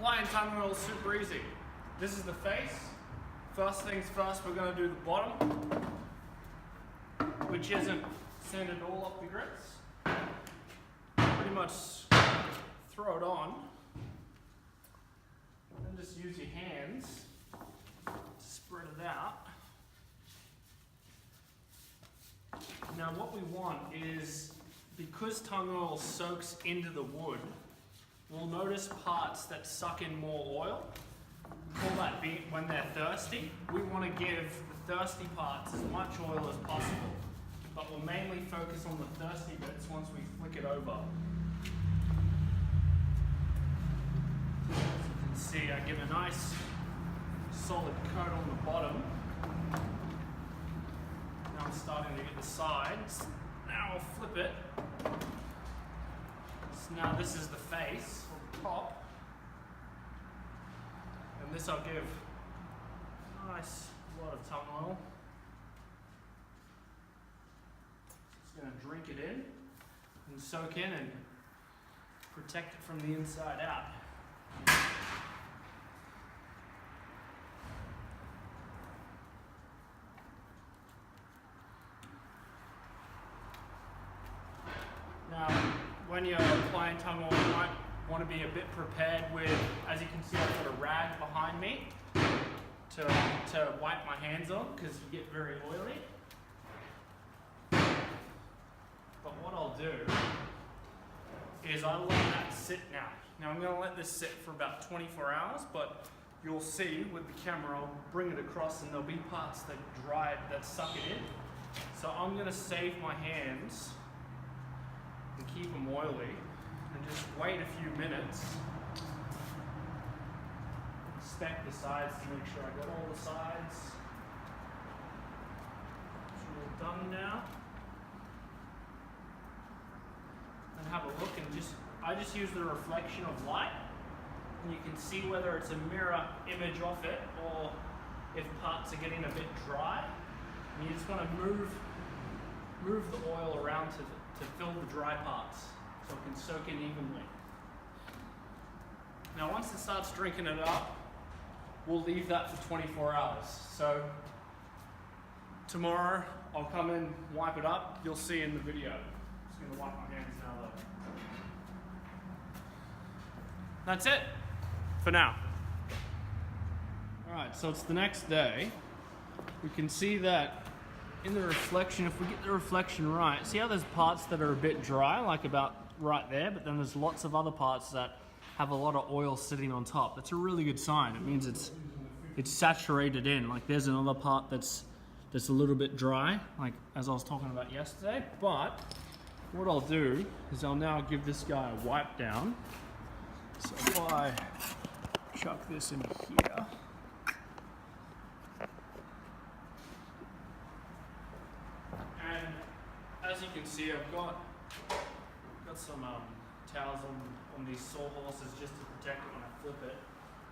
Applying tongue oil is super easy. This is the face. First things first, we're going to do the bottom, which isn't sanded all up the grits. Pretty much throw it on and just use your hands to spread it out. Now what we want is, because tongue oil soaks into the wood, we'll notice parts that suck in more oil. We call that when they're thirsty. We want to give the thirsty parts as much oil as possible, but we'll mainly focus on the thirsty bits once we flick it over. As you can see, I give a nice solid coat on the bottom. Now I'm starting to get the sides. Now I'll flip it. So now this is the face, or the top. And this I'll give a nice lot of tongue oil. Just going to drink it in and soak in and protect it from the inside out. Now, when you're applying tongue oil, you might want to be a bit prepared with, as you can see, I've got a rag behind me to wipe my hands on because you get very oily. But what I'll do is I'll let that sit now. Now I'm going to let this sit for about 24 hours, but you'll see with the camera, I'll bring it across and there'll be parts that dry, that suck it in. So I'm going to save my hands and keep them oily and just wait a few minutes. Inspect the sides to make sure I got all the sides. It's all done now. And have a look, and I just use the reflection of light, and you can see whether it's a mirror image of it or if parts are getting a bit dry. And you just want to move the oil around to fill the dry parts so it can soak in evenly. Now once it starts drinking it up, we'll leave that for 24 hours. So tomorrow I'll come in, wipe it up, you'll see in the video. I'm just going to wipe my hands now though. That's it for now. Alright, so it's the next day. We can see that in the reflection, if we get the reflection right, see how there's parts that are a bit dry, like about right there, but then there's lots of other parts that have a lot of oil sitting on top. That's a really good sign. It means it's saturated in. Like there's another part that's a little bit dry, like as I was talking about yesterday. But what I'll do is I'll now give this guy a wipe down. So if I chuck this in here, and as you can see, I've got some towels on these sawhorses just to protect it when I flip it.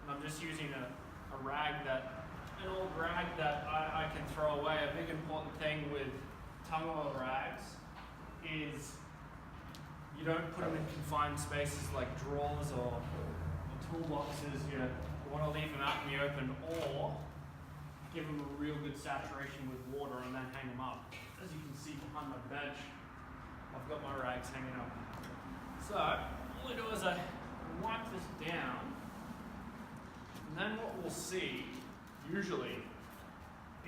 And I'm just using an old rag that I can throw away. A big important thing with tongue oil rags is you don't put them in confined spaces like drawers or toolboxes. You want to leave them out in the open, or give them a real good saturation with water and then hang them up. As you can see behind my bench, I've got my rags hanging up. So all I do is I wipe this down, and then what we'll see usually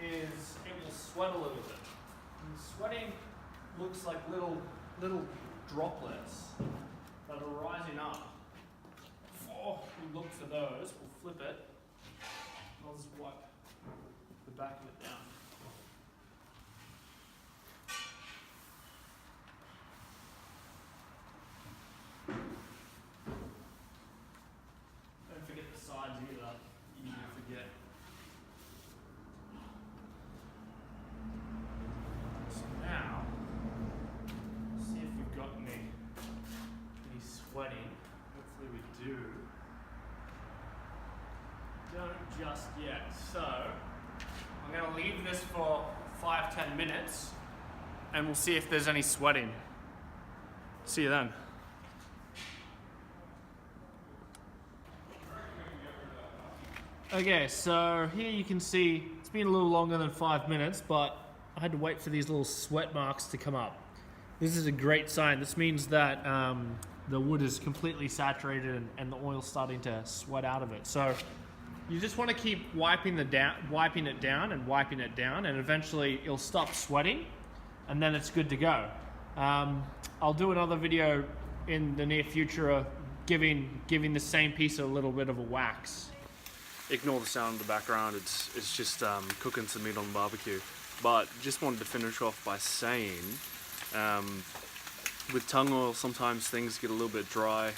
is it will sweat a little bit. And sweating looks like little droplets that are rising up. Before we look for those, we'll flip it. I'll just wipe the back of it down. Don't forget the sides either, easy to forget. So now, see if we've got any sweating. Hopefully we do. Don't just yet. So I'm going to leave this for 5-10 minutes and we'll see if there's any sweating. See you then. Okay, so here you can see it's been a little longer than 5 minutes, but I had to wait for these little sweat marks to come up. This is a great sign. This means that the wood is completely saturated and the oil's starting to sweat out of it. So you just want to keep wiping it down, and eventually it'll stop sweating, and then it's good to go. I'll do another video in the near future of giving the same piece a little bit of a wax. Ignore the sound in the background, it's just cooking some meat on the barbecue. But just wanted to finish off by saying, with tung oil sometimes things get a little bit dry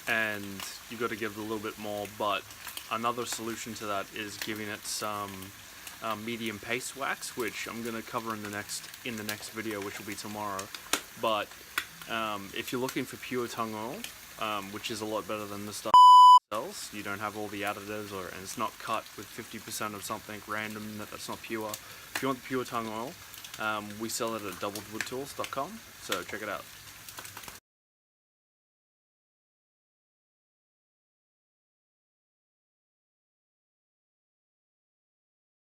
and you got to give it a little bit more, but another solution to that is giving it some medium paste wax, which I'm going to cover in the next video, which will be tomorrow. But if you're looking for pure tung oil, which is a lot better than the stuff else, you don't have all the additives, and it's not cut with 50% of something random that's not pure. If you want the pure tung oil, we sell it at dubbledwoodtools.com, so check it out.